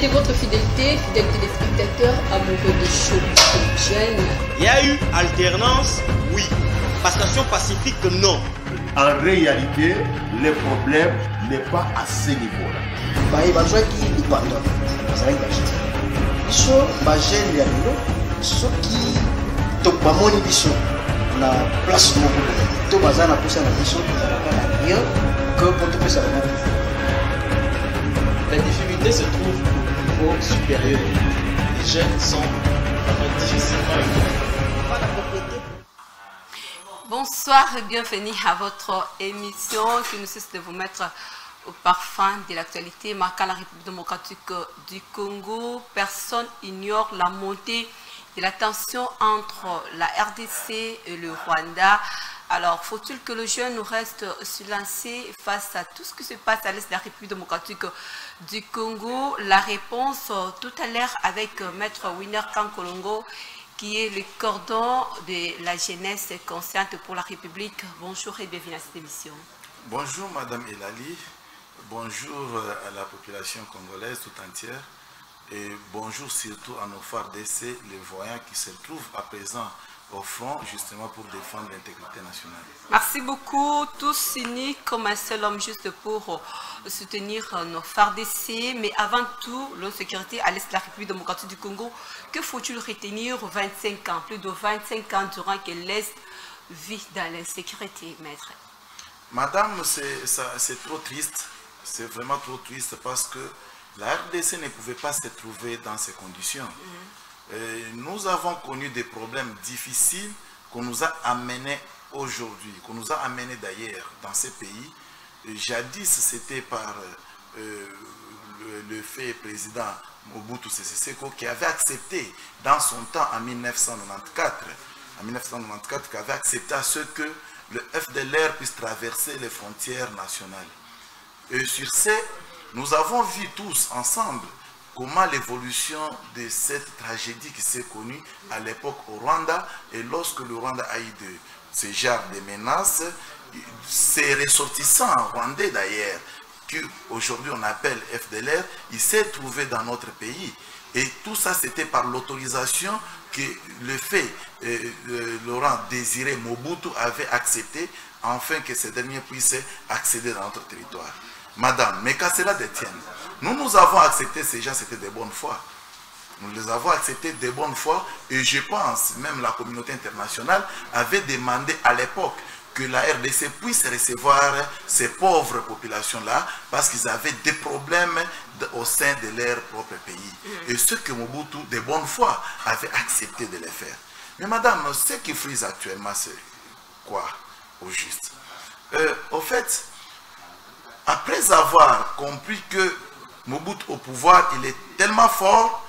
de votre fidélité, fidèles téléspectateurs, amoureux de show jeune. Il y a eu alternance, oui. Passation pacifique, non. En réalité, le problème n'est pas à ce niveau-là. Bah, il va jouer qui est pardon. Ça va être acheté. So, bah, j'ai le lolo. Ce qui donc bah mon émission la place mon tout bazar na poussa na émission ça va pas rien que pour tout ça. La difficulté se trouve au niveau supérieur. Les jeunes sont difficilement équipés. Bonsoir et bienvenue à votre émission qui nous cesse de vous mettre au parfum de l'actualité marquant la République démocratique du Congo. Personne ignore la montée de la tension entre la RDC et le Rwanda. Alors, faut-il que le jeune reste silencieux face à tout ce qui se passe à l'est de la République démocratique du Congo? La réponse tout à l'heure avec Maître Winner Kankolongo, qui est le cordon de la jeunesse consciente pour la République. Bonjour et bienvenue à cette émission. Bonjour Madame Elali, bonjour à la population congolaise tout entière et bonjour surtout à nos phares d'essai, les voyants qui se trouvent à présent au front justement pour défendre l'intégrité nationale. Merci beaucoup, tous unis comme un seul homme juste pour soutenir nos phares d'essai. Mais avant tout, l'insécurité à l'est de la République démocratique du Congo, que faut-il retenir 25 ans, plus de 25 ans durant que l'Est vit dans l'insécurité, maître? Madame, c'est trop triste, c'est vraiment trop triste parce que la RDC ne pouvait pas se trouver dans ces conditions. Nous avons connu des problèmes difficiles qu'on nous a amenés aujourd'hui, qu'on nous a amenés d'ailleurs dans ces pays. Jadis, c'était par le fait président Mobutu Sese Seko qui avait accepté dans son temps en 1994, qui avait accepté à ce que le FDLR puisse traverser les frontières nationales. Et sur ce, nous avons vu tous ensemble comment l'évolution de cette tragédie qui s'est connue à l'époque au Rwanda, et lorsque le Rwanda a eu de ce genre de menaces, ces ressortissants rwandais d'ailleurs, qu'aujourd'hui on appelle FDLR, il s'est trouvé dans notre pays. Et tout ça c'était par l'autorisation que le fait Laurent Désiré Mobutu avait accepté, afin que ces derniers puissent accéder dans notre territoire. Madame, mais qu'à cela détienne, nous avons accepté ces gens, c'était de bonne foi. Nous les avons acceptés de bonne foi et je pense, même la communauté internationale avait demandé à l'époque que la RDC puisse recevoir ces pauvres populations-là parce qu'ils avaient des problèmes au sein de leur propre pays. Et ce que Mobutu, de bonne foi, avait accepté de les faire. Mais madame, ce qui frise actuellement, c'est quoi au juste? Au fait, après avoir compris que Mobutu au pouvoir, il est tellement fort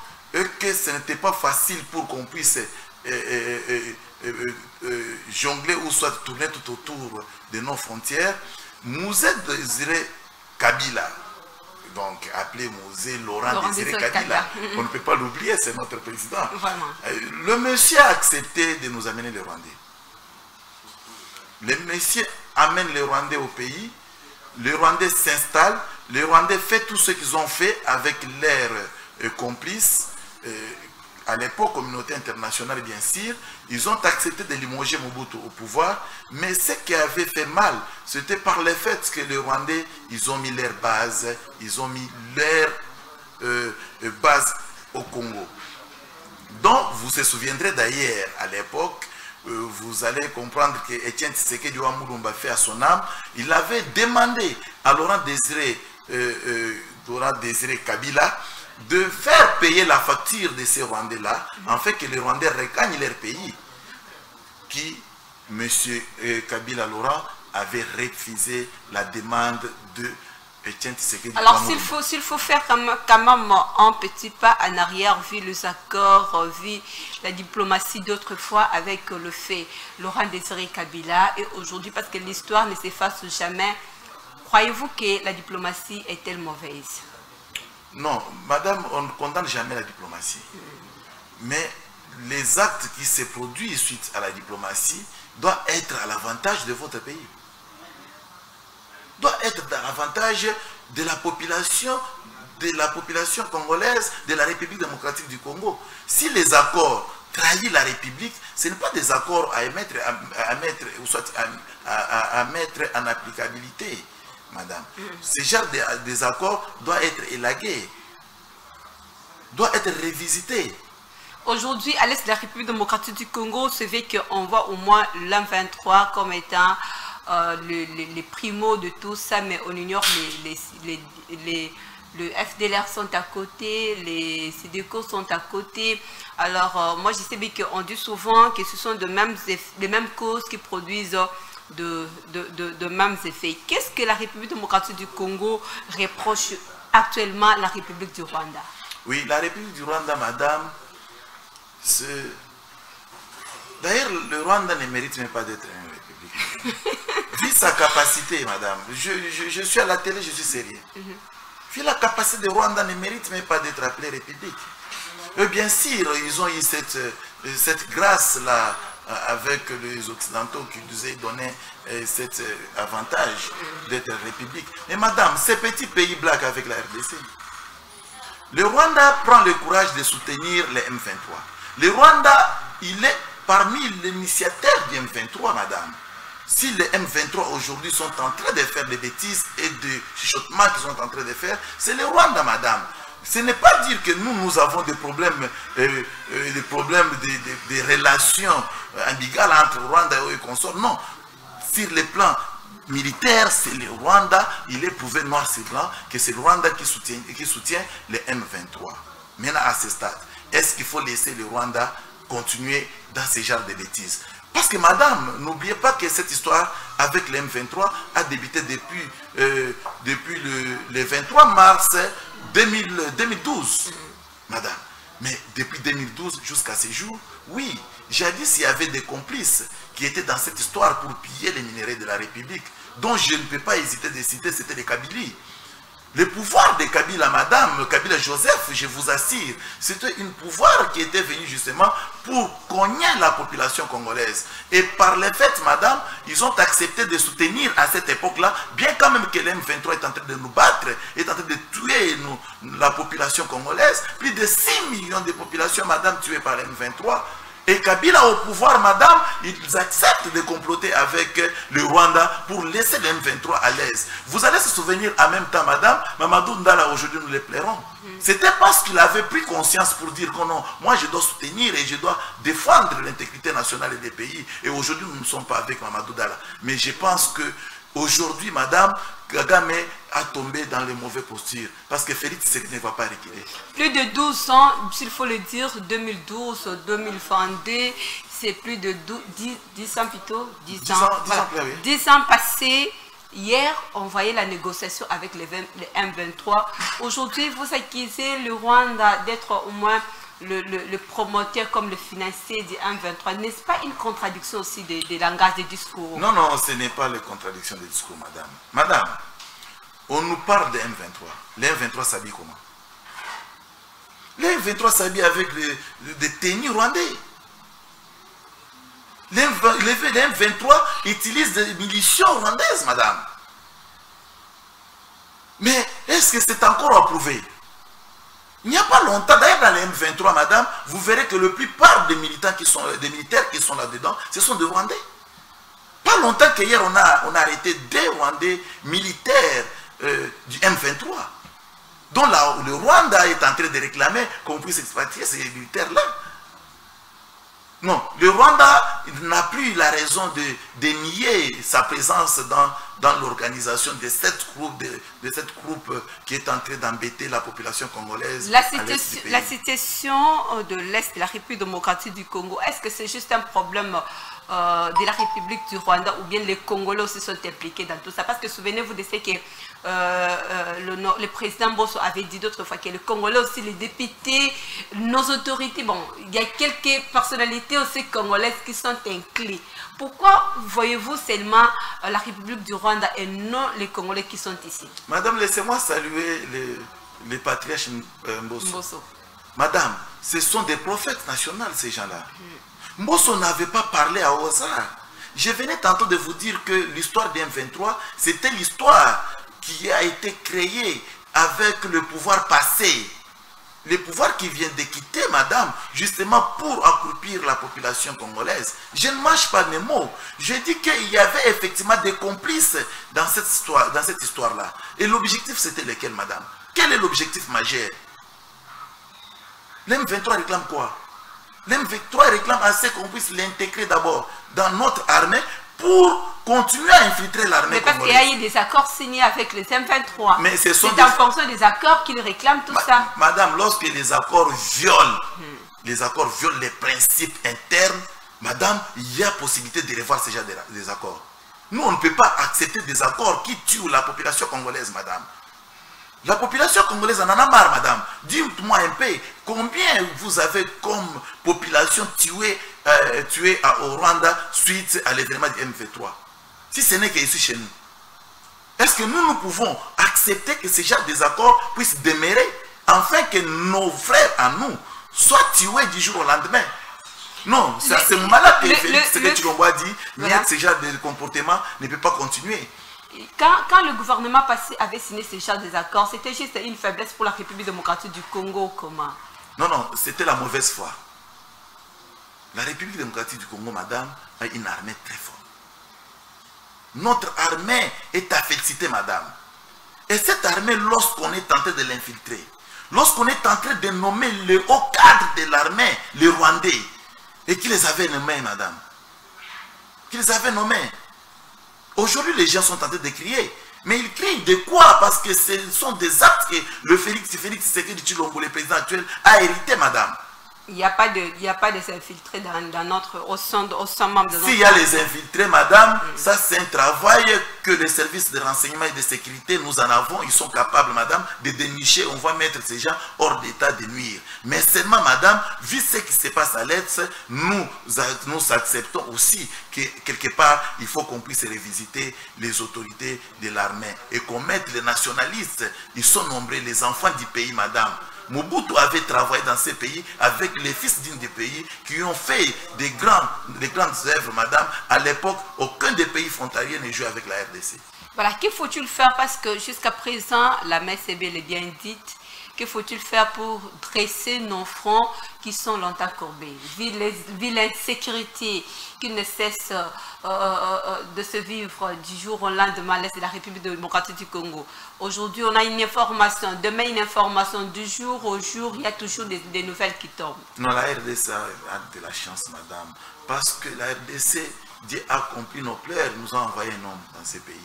que ce n'était pas facile pour qu'on puisse jongler ou soit tourner tout autour de nos frontières, Mouzé Désiré Kabila, donc appelé Mouzé Laurent Désiré Kabila, on ne peut pas l'oublier, c'est notre président. Vraiment. Le monsieur a accepté de nous amener les Rwandais. Le monsieur amène les Rwandais au pays. Les Rwandais s'installent, les Rwandais font tout ce qu'ils ont fait avec leurs complices. À l'époque, communauté internationale, bien sûr, ils ont accepté de limoger Mobutu au pouvoir, mais ce qui avait fait mal, c'était par le fait que les Rwandais, ils ont mis leur base, ils ont mis leur base au Congo. Donc, vous vous souviendrez d'ailleurs, à l'époque, vous allez comprendre que Etienne Tshisekedi Mulumba fait à son âme, il avait demandé à Laurent Désiré Kabila de faire payer la facture de ces Rwandais-là, en fait que les Rwandais regagnent leur pays, qui, M. Kabila Laurent, avait refusé la demande de Etienne Tshisekedi. Alors s'il faut faire quand même un petit pas en arrière, vu les accords, vu la diplomatie d'autrefois avec le fait Laurent Désiré Kabila, et aujourd'hui, parce que l'histoire ne s'efface jamais, croyez-vous que la diplomatie est-elle mauvaise? Non, madame, on ne condamne jamais la diplomatie. Mais les actes qui se produisent suite à la diplomatie doivent être à l'avantage de votre pays. Doit être à l'avantage de la population de la population congolaise de la République démocratique du Congo. Si les accords trahissent la République, ce n'est pas des accords à mettre en applicabilité, madame. Ce genre des accords doit être élagué, doit être révisité. Aujourd'hui, à l'est de la République démocratique du Congo, c'est vrai qu'on voit au moins l'M23 comme étant les primos de tout ça, mais on ignore le FDLR sont à côté, les CDECO sont à côté. Alors, moi, je sais bien qu'on dit souvent que ce sont les mêmes causes qui produisent de mêmes effets. Qu'est-ce que la République démocratique du Congo reproche actuellement à la République du Rwanda? Oui, la République du Rwanda, madame, c'est... D'ailleurs, le Rwanda ne mérite même pas d'être une république. Vu sa capacité, madame, je suis à la télé, je suis sérieux. Vu la capacité de Rwanda ne mérite même pas d'être appelée république. Et bien sûr, ils ont eu cette grâce-là avec les Occidentaux qui nous ont donné cet avantage d'être république. Mais madame, ces petits pays blaguent avec la RDC. Le Rwanda prend le courage de soutenir les M23. Le Rwanda, il est parmi les initiateurs du M23, madame. Si les M23 aujourd'hui sont en train de faire des bêtises et des chuchotements qu'ils sont en train de faire, c'est le Rwanda, madame. Ce n'est pas dire que nous avons des problèmes, des relations ambiguës entre Rwanda et consorts. Non. Sur le plan militaire, c'est le Rwanda, il est prouvé noir sur blanc que c'est le Rwanda qui soutient les M23. Maintenant, à ce stade, est-ce qu'il faut laisser le Rwanda continuer dans ce genre de bêtises? Parce que madame, n'oubliez pas que cette histoire avec les M23 a débuté depuis le 23 mars 2012. Madame, mais depuis 2012 jusqu'à ce jour, oui, jadis il y avait des complices qui étaient dans cette histoire pour piller les minéraux de la République, dont je ne peux pas hésiter de citer, c'était les Kabylie. Le pouvoir de Kabila, madame, Kabila Joseph, je vous assure, c'était un pouvoir qui était venu justement pour cogner la population congolaise. Et par les faits, madame, ils ont accepté de soutenir à cette époque-là, bien quand même que l'M23 est en train de nous battre, est en train de tuer la population congolaise, plus de 6 millions de populations, madame, tuées par l'M23. Et Kabila au pouvoir, madame, ils acceptent de comploter avec le Rwanda pour laisser les M23 à l'aise. Vous allez se souvenir en même temps, madame, Mamadou Ndala, aujourd'hui nous les plairons. C'était parce qu'il avait pris conscience pour dire que non, moi je dois soutenir et je dois défendre l'intégrité nationale et des pays. Et aujourd'hui nous ne sommes pas avec Mamadou Ndala. Mais je pense que aujourd'hui, madame, Kagame a tombé dans les mauvais postures parce que Félix Tshisekedi ne va pas reculer. Plus de 12 ans, s'il faut le dire, 2012, 2022, c'est plus de 10 ans plutôt, 10 ans, voilà. 10 ans passés. Hier, on voyait la négociation avec les M23. Aujourd'hui, vous accusez le Rwanda d'être au moins le promoteur comme le financier du M23. N'est-ce pas une contradiction aussi des langages, des discours? Non, non, ce n'est pas la contradiction des discours, madame. Madame, on nous parle de M23. Les M23 s'habillent comment? Les M23 s'habillent avec des tenues rwandais. Les M23 utilisent des munitions rwandaises, madame. Mais est-ce que c'est encore approuvé? Il n'y a pas longtemps, d'ailleurs dans les M23, madame, vous verrez que la plupart des militaires qui sont là-dedans, ce sont des Rwandais. Pas longtemps qu'hier, on a arrêté des Rwandais militaires du M23, dont le Rwanda est en train de réclamer qu'on puisse expatrier ces militaires-là. Non, le Rwanda n'a plus la raison de nier sa présence dans l'organisation de cette groupe qui est en train d'embêter la population congolaise. La situation de l'Est de la République démocratique du Congo, est-ce que c'est juste un problème de la République du Rwanda ou bien les Congolais aussi sont impliqués dans tout ça? Parce que souvenez-vous de ce que le président Bosso avait dit d'autres fois, que les Congolais aussi, les députés, nos autorités, bon, il y a quelques personnalités aussi congolaises qui sont inclines. Pourquoi voyez-vous seulement la République du Rwanda et non les Congolais qui sont ici? Madame, laissez-moi saluer les patriarches Mbosso. Madame, ce sont des prophètes nationaux, ces gens-là. Mbosso n'avait pas parlé à hasard. Je venais tantôt de vous dire que l'histoire des M23, c'était l'histoire qui a été créée avec le pouvoir passé, le pouvoir qui vient de quitter, madame, justement pour accroupir la population congolaise. Je ne mâche pas mes mots. Je dis qu'il y avait effectivement des complices dans cette histoire-là. Et l'objectif, c'était lequel, madame? Quel est l'objectif majeur? L'M23 réclame quoi? L'M23 réclame assez qu'on puisse l'intégrer d'abord dans notre armée pour continuer à infiltrer l'armée congolaise. Mais parce qu'il y a eu des accords signés avec les M23. Mais c'est en fonction des accords qu'ils réclament tout ça. Madame, lorsque les accords violent, les principes internes, madame, il y a possibilité de revoir ce genre des accords. Nous, on ne peut pas accepter des accords qui tuent la population congolaise, madame. La population congolaise en a marre, madame. Dites-moi un peu, combien vous avez comme population tuée au Rwanda suite à l'événement du M23? Si ce n'est qu'ici chez nous. Est-ce que nous pouvons accepter que ce genre des accords puissent demeurer afin que nos frères à nous soient tués du jour au lendemain? Non, c'est à ce moment-là que Félix Tshisekedi dit, voilà. Ce genre de comportement ne peut pas continuer. Quand le gouvernement passé avait signé ce genre des accords, c'était juste une faiblesse pour la République démocratique du Congo, comment? Non, c'était la mauvaise foi. La République démocratique du Congo, madame, a une armée très forte. Notre armée est à féliciter, madame. Et cette armée, lorsqu'on est tenté de l'infiltrer, lorsqu'on est en train de nommer le haut cadre de l'armée, les Rwandais, et qui les avait nommés, madame, qui les avait nommés. Aujourd'hui, les gens sont en train de crier. Mais ils crient de quoi? Parce que ce sont des actes que le Félix Tshisekedi Tshilombo, le président actuel, a hérité, madame. Il n'y a pas de infiltrés au sein membre de notre... S'il y a les infiltrés, madame, ça c'est un travail que les services de renseignement et de sécurité, nous en avons, ils sont capables, madame, de dénicher, on va mettre ces gens hors d'état de nuire. Mais seulement, madame, vu ce qui se passe à l'Est, nous acceptons aussi que quelque part, il faut qu'on puisse revisiter les autorités de l'armée et qu'on mette les nationalistes, ils sont nombreux, les enfants du pays, madame. Mobutu avait travaillé dans ces pays avec les fils dignes du pays qui ont fait des grandes œuvres, madame. À l'époque, aucun des pays frontaliers ne jouait avec la RDC. Voilà, qu'il faut-il faire? Parce que jusqu'à présent, la messe est bel et bien dite. Que faut-il faire pour dresser nos fronts qui sont longtemps courbés? Vu l'insécurité qui ne cesse de se vivre du jour au lendemain à l'est de la République démocratique du Congo. Aujourd'hui, on a une information, demain une information, du jour au jour, il y a toujours des nouvelles qui tombent. Non, la RDC a de la chance, madame, parce que la RDC, Dieu a accompli nos pleurs, nous a envoyé un homme dans ces pays.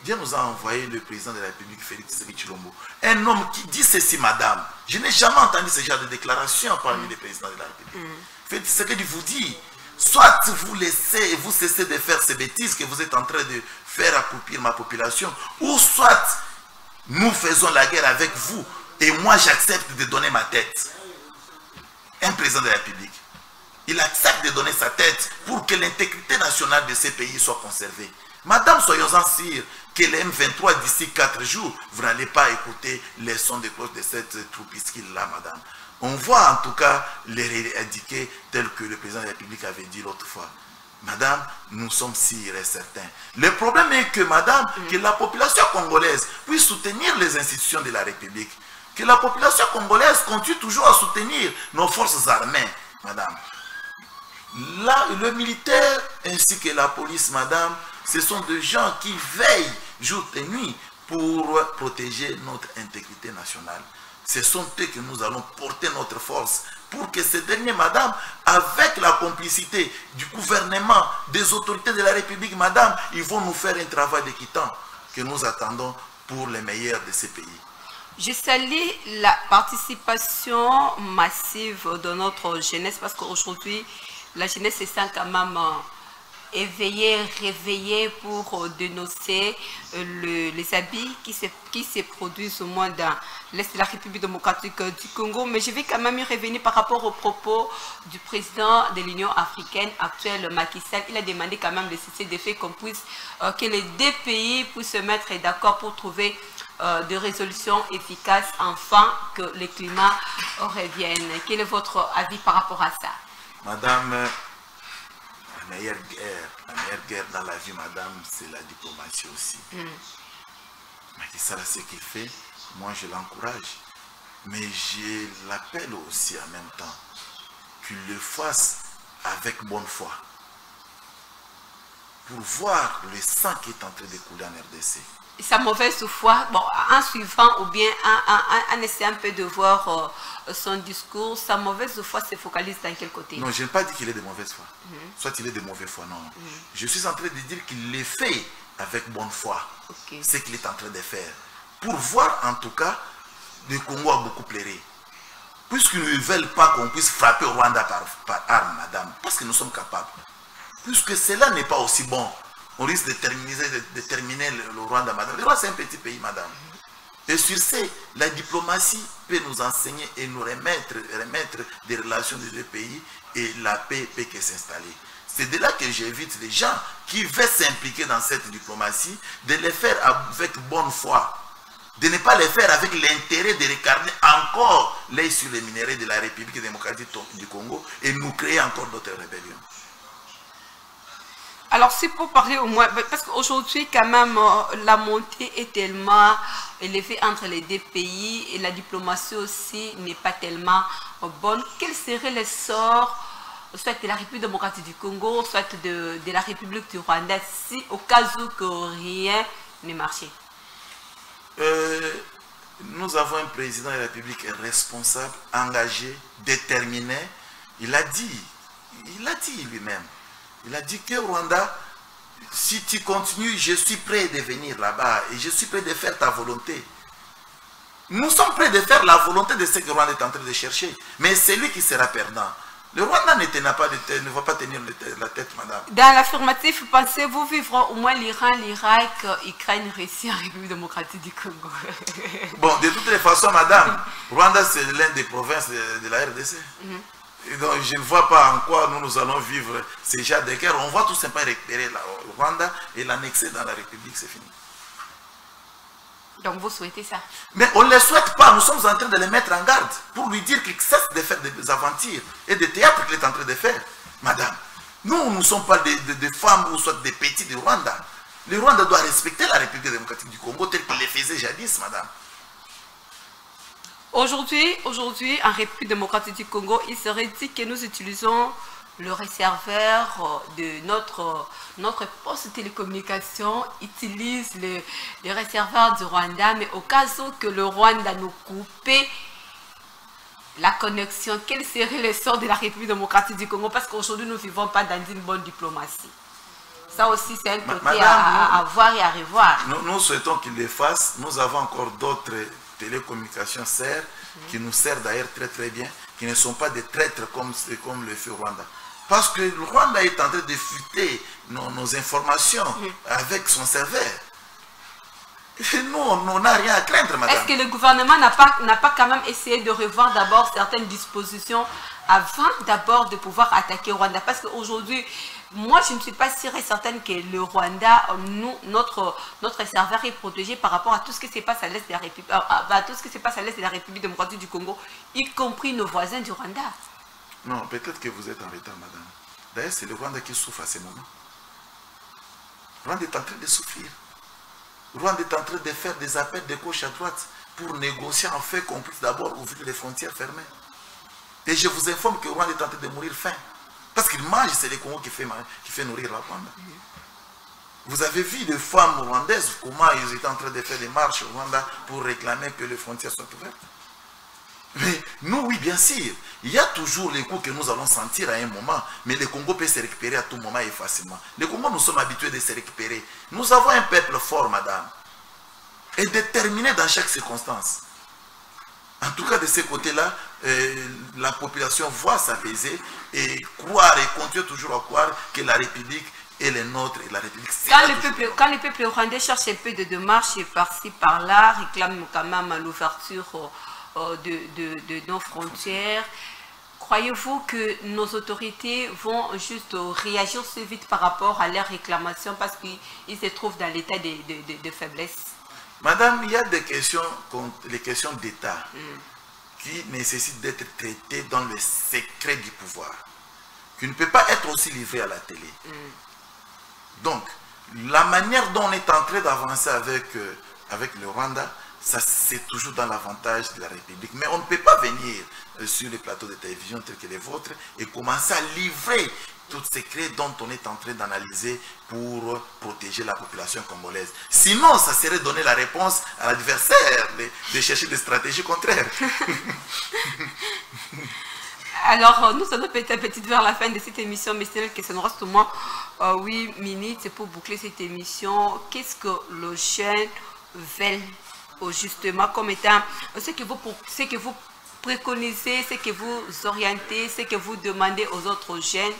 Dieu nous a envoyé le président de la République, Félix Tshisekedi Tshilombo. Un homme qui dit ceci, madame. Je n'ai jamais entendu ce genre de déclaration parmi les présidents de la République. Félix Tshisekedi vous dit, soit vous cessez de faire ces bêtises que vous êtes en train de faire accroupir ma population, ou soit nous faisons la guerre avec vous et moi j'accepte de donner ma tête. Un président de la République, il accepte de donner sa tête pour que l'intégrité nationale de ces pays soit conservée. Madame, soyons-en sûrs que les M23, d'ici 4 jours, vous n'allez pas écouter les sons de cloche de cette troupiscule-là, madame. On voit en tout cas les réédiquer tels que le président de la République avait dit l'autre fois. Madame, nous sommes sûrs et certains. Le problème est que, madame, que la population congolaise puisse soutenir les institutions de la République. Que la population congolaise continue toujours à soutenir nos forces armées, madame. Là, le militaire ainsi que la police, madame, ce sont des gens qui veillent jour et nuit pour protéger notre intégrité nationale. Ce sont eux que nous allons porter notre force pour que ces derniers, madame, avec la complicité du gouvernement, des autorités de la République, madame, ils vont nous faire un travail d'équitant que nous attendons pour les meilleurs de ces pays. Je salue la participation massive de notre jeunesse parce qu'aujourd'hui, la jeunesse se sent quand même éveillée, réveillée pour dénoncer les abus qui se produisent au moins dans l'Est de la République démocratique du Congo. Mais je vais quand même y revenir par rapport aux propos du président de l'Union africaine actuelle, Macky Sall. Il a demandé quand même de cesser de faire qu'on puisse, que les deux pays puissent se mettre d'accord pour trouver de résolutions efficaces, enfin que le climat revienne. Quel est votre avis par rapport à ça? Madame, la meilleure guerre dans la vie, madame, c'est la diplomatie aussi. Macky Sall, ce qu'il fait, moi je l'encourage. Mais je l'appelle aussi en même temps qu'il le fasse avec bonne foi. Pour voir le sang qui est en train de couler en RDC. Sa mauvaise foi, bon, en suivant ou bien en essayant un peu de voir son discours, sa mauvaise foi se focalise dans quel côté? Non, je n'ai pas dit qu'il est de mauvaise foi. Soit il est de mauvaise foi, non. Je suis en train de dire qu'il le fait avec bonne foi. Okay. Ce qu'il est en train de faire. Pour voir en tout cas, le Congo a beaucoup pleuré. Puisqu'ils ne veulent pas qu'on puisse frapper au Rwanda par arme, madame, parce que nous sommes capables. Puisque cela n'est pas aussi bon, on risque de terminer le Rwanda, madame. Le Rwanda, c'est un petit pays, madame. Et sur ce, la diplomatie peut nous enseigner et nous remettre des relations des deux pays et la paix peut s'installer. C'est de là que j'invite les gens qui veulent s'impliquer dans cette diplomatie, de les faire avec bonne foi. De ne pas les faire avec l'intérêt de regarder encore l'œil sur les minéraux de la République démocratique du Congo et nous créer encore d'autres rébellions. Alors, c'est pour parler au moins, parce qu'aujourd'hui, quand même, la montée est tellement élevée entre les deux pays et la diplomatie aussi n'est pas tellement bonne. Quel serait le sort, soit de la République démocratique du Congo, soit de la République du Rwanda, si au cas où que rien ne marchait? Nous avons un président de la République responsable, engagé, déterminé. Il a dit lui-même. Il a dit que Rwanda, si tu continues, je suis prêt de venir là-bas et je suis prêt de faire ta volonté. Nous sommes prêts de faire la volonté de ce que Rwanda est en train de chercher. Mais c'est lui qui sera perdant. Le Rwanda ne va pas tenir la tête, madame. Dans l'affirmatif, pensez-vous vivre au moins l'Iran, l'Irak, l'Ukraine, Russie, en République démocratique du Congo? Bon, de toutes les façons, madame, Rwanda, c'est l'une des provinces de la RDC. Et donc, je ne vois pas en quoi nous allons vivre ces genres de guerre. On va tout simplement récupérer le Rwanda et l'annexer dans la République, c'est fini. Donc vous souhaitez ça? Mais on ne le souhaite pas, nous sommes en train de les mettre en garde pour lui dire qu'il cesse de faire des aventures et des théâtres qu'il est en train de faire. Madame, nous ne sommes pas des femmes ou soit des petits du Rwanda. Le Rwanda doit respecter la République démocratique du Congo tel qu'il le faisait jadis, madame. Aujourd'hui, en République démocratique du Congo, il serait dit que nous utilisons le réservoir de notre poste de télécommunication, utilise le réservoir du Rwanda, mais au cas où que le Rwanda nous coupait la connexion, quel serait le sort de la République démocratique du Congo? Parce qu'aujourd'hui, nous ne vivons pas dans une bonne diplomatie. Ça aussi, c'est un côté à voir et à revoir. Nous souhaitons qu'il le fasse. Nous avons encore d'autres télécommunications serres qui nous servent d'ailleurs très très bien, qui ne sont pas des traîtres comme le fait Rwanda. Parce que le Rwanda est en train de fuiter nos informations avec son serveur. Et nous, on n'a rien à craindre, madame. Est-ce que le gouvernement n'a pas quand même essayé de revoir d'abord certaines dispositions avant d'abord de pouvoir attaquer Rwanda? Parce qu'aujourd'hui, moi, je ne suis pas sûre et certaine que le Rwanda, notre serveur est protégé par rapport à tout ce qui se passe à l'est de la République, démocratique du Congo, y compris nos voisins du Rwanda. Non, peut-être que vous êtes en retard, madame. D'ailleurs, c'est le Rwanda qui souffre à ce moment. Le Rwanda est en train de souffrir. Le Rwanda est en train de faire des appels de gauche à droite pour négocier en fait qu'on puisse d'abord ouvrir les frontières fermées. Et je vous informe que le Rwanda est en train de mourir faim. Parce qu'il mange, c'est les Congo qui fait nourrir la Rwanda. Vous avez vu les femmes rwandaises, comment ils étaient en train de faire des marches au Rwanda pour réclamer que les frontières soient ouvertes. Mais nous, oui, bien sûr, il y a toujours les coups que nous allons sentir à un moment, mais le Congo peut se récupérer à tout moment et facilement. Le Congo, nous sommes habitués de se récupérer. Nous avons un peuple fort, madame, et déterminé dans chaque circonstance. En tout cas, de ce côté-là, la population voit s'apaiser et croire et continue toujours à croire que la République est le nôtre et la République c'est quand le peuple rwandais cherche un peu de démarches par-ci par-là, réclame quand même l'ouverture de nos frontières, croyez-vous que nos autorités vont juste réagir si vite par rapport à leurs réclamations parce qu'ils se trouvent dans l'état de faiblesse? Madame, il y a des questions, les questions d'État qui nécessitent d'être traitées dans le secret du pouvoir, qui ne peut pas être aussi livré à la télé. Donc, la manière dont on est en train d'avancer avec avec le Rwanda, ça c'est toujours dans l'avantage de la République. Mais on ne peut pas venir sur les plateaux de télévision tels que les vôtres et commencer à livrer tout secret dont on est en train d'analyser pour protéger la population congolaise. Sinon, ça serait donner la réponse à l'adversaire de chercher des stratégies contraires. Alors, nous allons peut-être vers la fin de cette émission, mais c'est que ça nous reste au moins 8 minutes pour boucler cette émission. Qu'est-ce que le jeune veut justement comme étant ce que vous préconisez, ce que vous orientez, ce que vous demandez aux autres jeunes,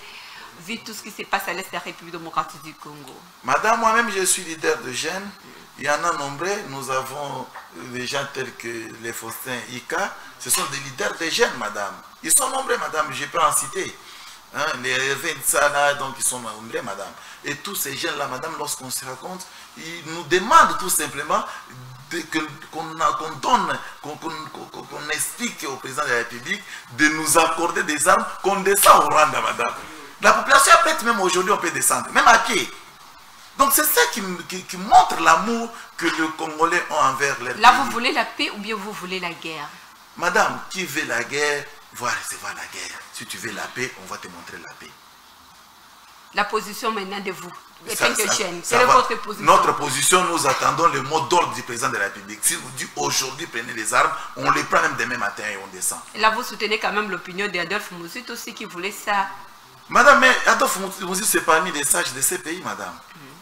vu tout ce qui se passe à l'est de la République démocratique du Congo? Madame, moi-même, je suis leader de jeunes. Il y en a nombreux. Nous avons des gens tels que les Faustin Ika. Ce sont des leaders de jeunes, madame. Ils sont nombreux, madame. Je peux en citer. Hein, les Hervé Ntsana, donc ils sont nombreux, madame. Et tous ces jeunes-là, madame, lorsqu'on se raconte, ils nous demandent tout simplement qu'on explique au président de la République de nous accorder des armes, qu'on descend au Rwanda, madame. La population est prête, même aujourd'hui, on peut descendre, même à pied. Donc c'est ça qui montre l'amour que les Congolais ont envers leur pays. Là, vous voulez la paix ou bien vous voulez la guerre? Madame, qui veut la guerre, va recevoir la guerre. Si tu veux la paix, on va te montrer la paix. La position maintenant de vous, Ça, quelle est va. votre position? Notre position, nous attendons le mot d'ordre du président de la République. Si vous dites aujourd'hui, prenez les armes, on les prend même demain matin et on descend. Et là, vous soutenez quand même l'opinion d'Adolphe Moussit aussi qui voulait ça. Madame, mais Adolphe Moussit, c'est parmi les sages de ces pays, madame.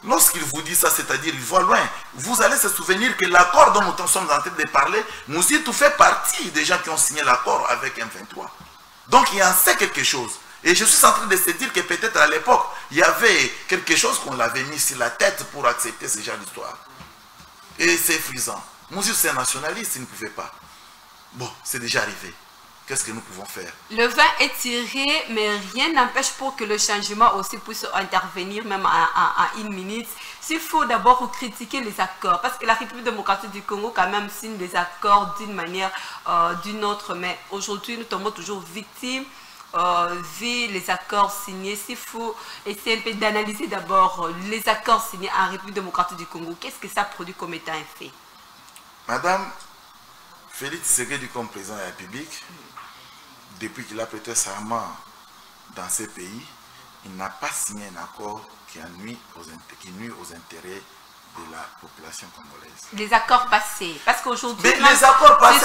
Lorsqu'il vous dit ça, c'est-à-dire il voit loin, vous allez se souvenir que l'accord dont nous sommes en train de parler, Moussit fait partie des gens qui ont signé l'accord avec M23. Donc il en sait quelque chose. Et je suis en train de se dire que peut-être à l'époque, il y avait quelque chose qu'on l'avait mis sur la tête pour accepter ce genre d'histoire. Et c'est frisant. Moussit, c'est un nationaliste, il ne pouvait pas. Bon, c'est déjà arrivé. Qu'est-ce que nous pouvons faire? Le vin est tiré, mais rien n'empêche pour que le changement aussi puisse intervenir, même à une minute. S'il faut d'abord critiquer les accords, parce que la République démocratique du Congo quand même signe des accords d'une manière d'une autre, mais aujourd'hui nous tombons toujours victimes vu les accords signés. S'il faut essayer un peu d'analyser d'abord les accords signés en République démocratique du Congo, qu'est-ce que ça produit comme étant un fait? Madame, Félix Tshisekedi comme président de la République, depuis qu'il a prêté serment dans ces pays, il n'a pas signé un accord qui nuit aux intérêts de la population congolaise. Les accords passés, parce qu'aujourd'hui, les accords passés,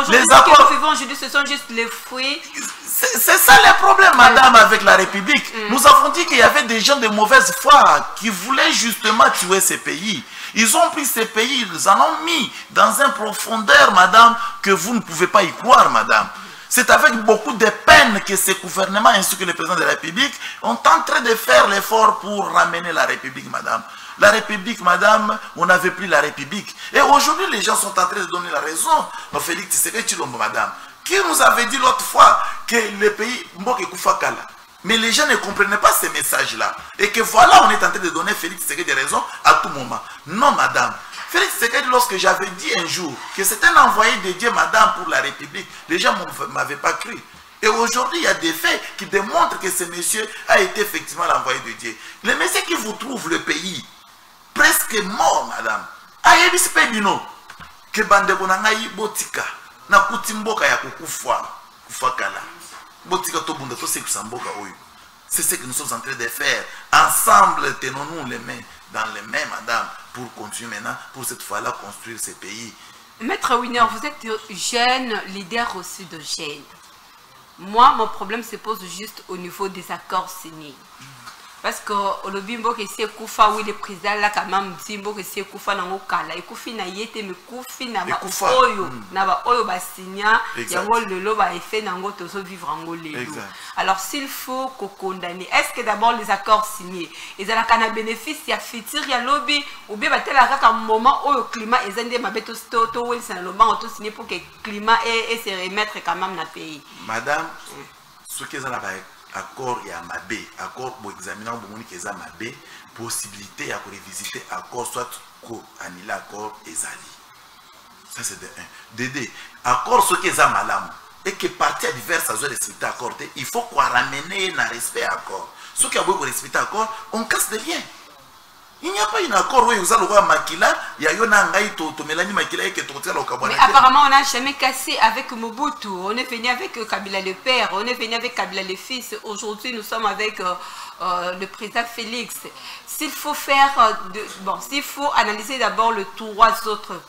les accords que nous vivons aujourd'hui, ce sont juste les fruits. C'est ça le problème, madame, avec la République. Nous avons dit qu'il y avait des gens de mauvaise foi qui voulaient justement tuer ces pays. Ils ont pris ces pays, ils en ont mis dans une profondeur, madame, que vous ne pouvez pas y croire, madame. C'est avec beaucoup de peine que ce gouvernement ainsi que le président de la République ont en train de faire l'effort pour ramener la République, madame. La République, madame, on n'avait plus la République. Et aujourd'hui, les gens sont en train de donner la raison. Félix Tshisekedi Tshilombo, madame, qui nous avait dit l'autre fois que le pays Mboke Koufakala. Mais les gens ne comprenaient pas ces messages-là. Et que voilà, on est en train de donner Félix Tshisekedi des raisons à tout moment. Non, madame. Félix Tshisekedi, lorsque j'avais dit un jour que c'était un envoyé de Dieu, madame, pour la République, les gens ne m'avaient pas cru. Et aujourd'hui, il y a des faits qui démontrent que ce monsieur a été effectivement l'envoyé de Dieu. Le monsieur qui vous trouve le pays presque mort, madame. Ayebisi pebino que bandeko na ngai botika na kutimboka ya kufakala. Botika to bunda to sekusa mboka oyo. C'est ce que nous sommes en train de faire. Ensemble, tenons-nous les mains dans les mains, madame, pour continuer maintenant, pour cette fois-là construire ce pays. Maître Winner, vous êtes jeune, leader aussi de jeunes. Moi, mon problème se pose juste au niveau des accords signés. Parce que le bimbo que c'est Koufa, oui, le président là, quand même, bimbo que c'est Koufa dans le cas là, et Koufi n'a yété, mais Koufi n'a pas oyo, n'a pas oyo ba signa, yango le lo ba effet nango tozo vivre en golé. Alors s'il faut qu'on condamne, est-ce que d'abord les accords signés, ils ont un bénéfice, il y a futur, il y a lobby, ou bien tel un moment où le climat est un des mabetos toto, oui, c'est le moment où tout signé pour que le climat et se remettre quand même dans le pays. Madame, ce qu'ils ont là accord ya mabe accord pour examiner au moment qu'ils ont mabe possibilité à revisiter accord soit ko annuler accord ezali ça c'est de 1 de 2 accord ce qu'ils ont malamu et que parties diverses à respecter accord il faut qu'on ramène un respect accord ce qui a beau respecter accord on casse des liens Il n'y a pas un accord où vous allez voir Makila, il y a un Mélanie Makila qui est au Kabwana. Mais apparemment, on n'a jamais cassé avec Mobutu. On est venu avec Kabila le père, on est venu avec Kabila le fils. Aujourd'hui, nous sommes avec le président Félix. S'il faut faire, s'il faut analyser d'abord les trois autres.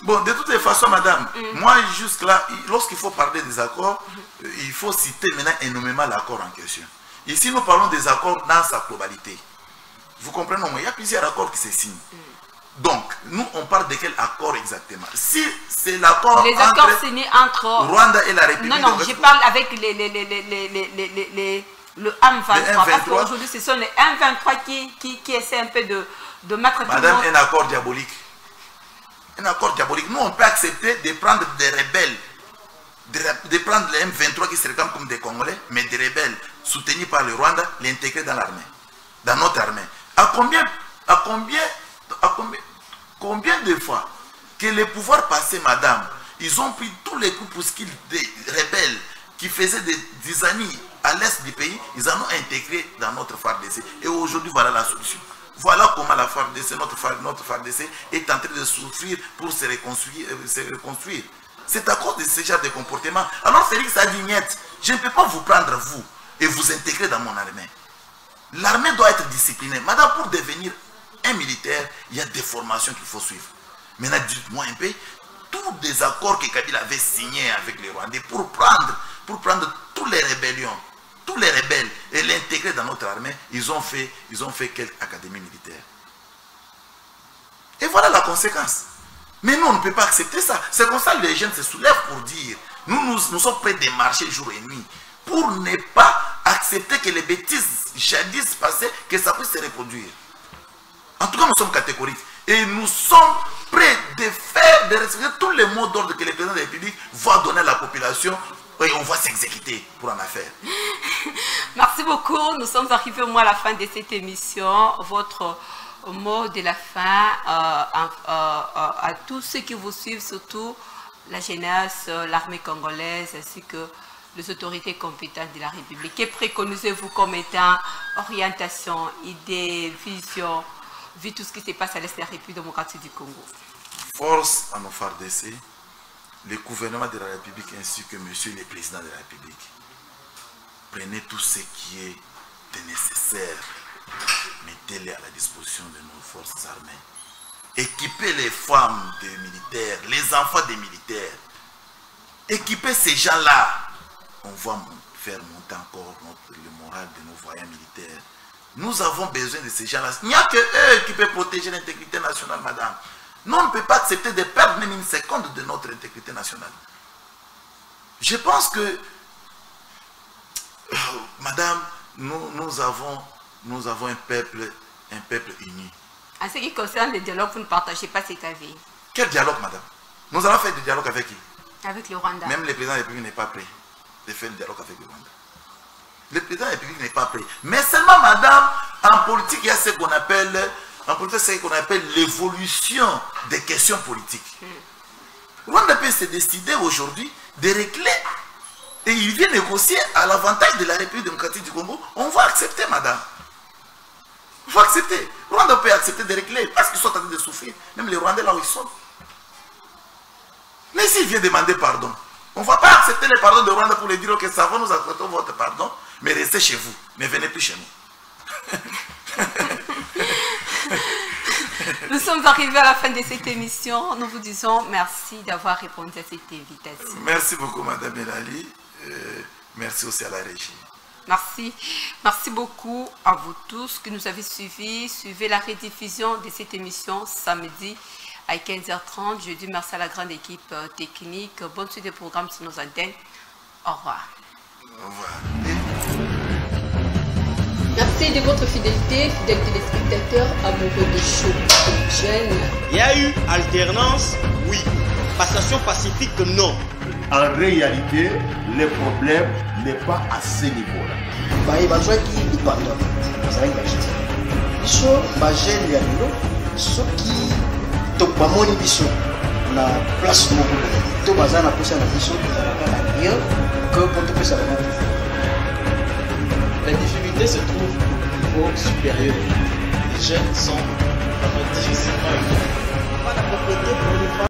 Bon, de toutes les façons, madame, moi, juste là, lorsqu'il faut parler des accords, il faut citer maintenant énormément l'accord en question. Ici, nous parlons des accords dans sa globalité. Vous comprenez, il y a plusieurs accords qui se signent. Donc, nous, on parle de quel accord exactement? Si c'est l'accord les accords signés entre Rwanda et la République. Non, je parle avec le M23. Parce qu'aujourd'hui, ce sont les M23 qui essaient un peu de mettre... Madame, un accord diabolique. Un accord diabolique. Nous, on peut accepter de prendre des rebelles, de prendre les M23 qui se réclament comme des Congolais, mais des rebelles soutenus par le Rwanda, l'intégrer dans l'armée, dans notre armée. Combien de fois que les pouvoirs passés, madame, ils ont pris tous les coups pour ce qu'ils des rebelles qui faisaient des années à l'est du pays, ils en ont intégré dans notre FARDC. Et aujourd'hui, voilà la solution. Voilà comment la FARDC, notre FARDC est en train de souffrir pour se reconstruire. C'est à cause de ce genre de comportement. Alors Félix a dit, niet, je ne peux pas vous prendre vous et vous intégrer dans mon armée. L'armée doit être disciplinée. Madame, pour devenir un militaire, il y a des formations qu'il faut suivre. Maintenant, dites-moi un peu, tous les accords que Kabila avait signés avec les Rwandais pour prendre toutes les rébellions, tous les rebelles et l'intégrer dans notre armée, ils ont fait quelques académies militaires. Et voilà la conséquence. Mais nous, on ne peut pas accepter ça. C'est comme ça que les jeunes se soulèvent pour dire, nous sommes prêts de marcher jour et nuit pour ne pas accepter que les bêtises jadis passées, que ça puisse se reproduire. En tout cas, nous sommes catégoriques. Et nous sommes prêts de respecter tous les mots d'ordre que le président de la République va donner à la population et on va s'exécuter pour en faire. Merci beaucoup. Nous sommes arrivés au moins à la fin de cette émission. Votre mot de la fin à tous ceux qui vous suivent, surtout la jeunesse, l'armée congolaise, ainsi que les autorités compétentes de la République. Que préconisez-vous comme étant orientation, idée, vision, vu tout ce qui se passe à l'est de la République démocratique du Congo? Force à nos FARDC, le gouvernement de la République ainsi que monsieur le président de la République. Prenez tout ce qui est nécessaire, mettez-les à la disposition de nos forces armées. Équipez les femmes des militaires, les enfants des militaires. Équipez ces gens-là. On va faire monter encore le moral de nos voyants militaires. Nous avons besoin de ces gens-là. Il n'y a que eux qui peuvent protéger l'intégrité nationale, madame. Nous, on ne peut pas accepter de perdre même une seconde de notre intégrité nationale. Je pense que, madame, nous avons un peuple uni. En ce qui concerne le dialogue, vous ne partagez pas cet avis? Quel dialogue, madame? Nous allons faire du dialogue avec qui? Avec le Rwanda. Même le président de la République n'est pas prêt de faire le dialogue avec le Rwanda. Le président de la République n'est pas prêt. Mais seulement, madame, en politique, il y a ce qu'on appelle l'évolution des questions politiques. Rwanda peut se décider aujourd'hui de régler et il vient négocier à l'avantage de la République démocratique du Congo. On va accepter, madame. Il faut accepter. Rwanda peut accepter de régler parce qu'ils sont en train de souffrir. Même les Rwandais là où ils sont. Mais s'il vient demander pardon, on ne va pas accepter le pardon de Rwanda pour lui dire que ça va, nous acceptons votre pardon, mais restez chez vous, ne venez plus chez nous. Nous sommes arrivés à la fin de cette émission. Nous vous disons merci d'avoir répondu à cette invitation. Merci beaucoup, madame Elali. Merci aussi à la régie. Merci. Merci beaucoup à vous tous qui nous avez suivis. Suivez la rediffusion de cette émission samedi à 15h30. Je dis merci à la grande équipe technique. Bonne suite des programmes sur nos antennes. Au revoir. Au revoir. Merci de votre fidélité, fidèles téléspectateurs, amoureux de show. Il y a eu alternance, oui. Passation pacifique, non. En réalité, le problème n'est pas à ce niveau-là. bazwaki ipanda bazalaki bagite biso bagene ya lelo soki bamoni biso na place moko to baza na posa na biso ezalaka na bien que mpo topesa bango pouvoir. La difficulté se trouve au niveau supérieur. Les jeunes sont vraiment difficilement écoutés. Pas la